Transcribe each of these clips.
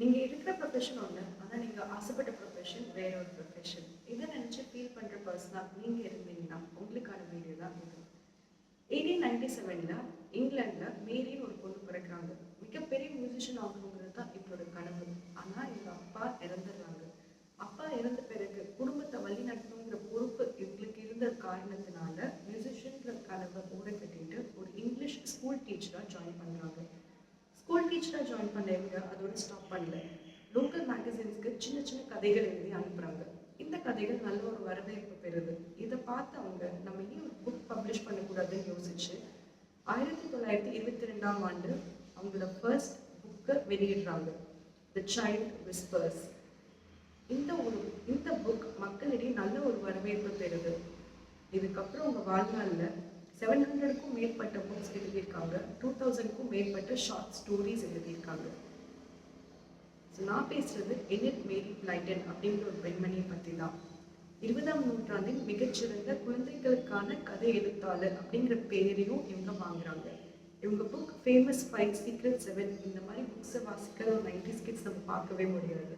நீங்க இருக்கிற ப்ரொஃபஷன் ஒண்ணு. ஆனா நீங்க ஆசைப்பட்ட ப்ரொஃபஷன் வேற ஒரு ப்ரொஃபஷன். இத நினைச்சு ஃபீல் பண்ற பர்சனா நீங்க இருந்தீங்கன்னா, உங்களுக்கான வீடியோ தான் இது. 1897ல இங்கிலாந்துல மேரின்னு ஒரு பொண்ணு பிறக்குறாங்க. மிகப்பெரிய மியூசிஷியன் ஆகணுங்கிறது தான் இவரோட கனவு. ஆனா இவங்க அப்பா இறந்துடுறாங்க. அப்பா இறந்த பிறகு குடும்பத்தை வழி நடத்தணுங்கிற பொறுப்பு இவங்களுக்கு இருந்த காரணத்தினால மியூசிஷியன்கிற கனவை கட்டிட்டு ஒரு இங்கிலீஷ் ஸ்கூல் டீச்சரா ஜாயின் பண்றாங்க. ஸ்கூல் டீச்சரா ஜாயின் பண்ண இவங்க அதோட ஸ்டாப் பண்ணல. லோக்கல் மேகசின்ஸ்க்கு சின்ன சின்ன கதைகள் எழுதி அனுப்புறாங்க. இந்த கதைகள் நல்ல ஒரு வரவேற்பு பெறுது. இதை பார்த்து அவங்க நம்ம ஏன் ஒரு புக் பப்ளிஷ் பண்ணக்கூடாதுன்னு யோசிச்சு 1922ஆம் ஆண்டு அவங்களோட ஃபர்ஸ்ட் புக்கை வெளியிடுறாங்க, தி சைல்ட் விஸ்பர்ஸ். இந்த புக் மக்களிடையே நல்ல ஒரு வரவேற்பு பெறுது. இதுக்கப்புறம் அவங்க வாழ்நாளில் 700க்கும் மேற்பட்ட புக்ஸ் எழுதியிருக்காங்க, 2000க்கும் மேற்பட்ட ஷார்ட் ஸ்டோரிஸ் எழுதியிருக்காங்க. நான் பேசுறது எனிட் மேரி பிளைட்டன் அப்படிங்கிற ஒரு பெண்மணியை பற்றி தான். 20ஆம் நூற்றாண்டின் மிகச்சிறந்த குழந்தைகளுக்கான கதை எழுத்தாளர் அப்படிங்கிற பேரையும் இவங்க வாங்குறாங்க. இவங்க புக் ஃபேமஸ் 5 சீக்ரெட் 7 இந்த மாதிரி புக்ஸை வாசிக்கிற ஒரு 90s கிட்ஸ் நம்ம பார்க்கவே முடியாது.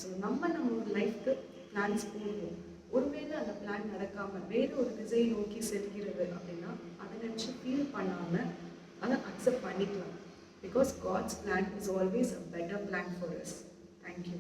ஸோ நம்ம ஒரு லைஃப்க்கு பிளான்ஸ் போடுவோம். ஒருவேளை அந்த பிளான் நடக்காமல் வேற ஒரு திசையை நோக்கி செல்கிறது அப்படின்னா அதை நினச்சி ஃபீல் பண்ணாமல் அதை அக்செப்ட் பண்ணிக்கலாம். Because God's plan is always a better plan for us. Thank you.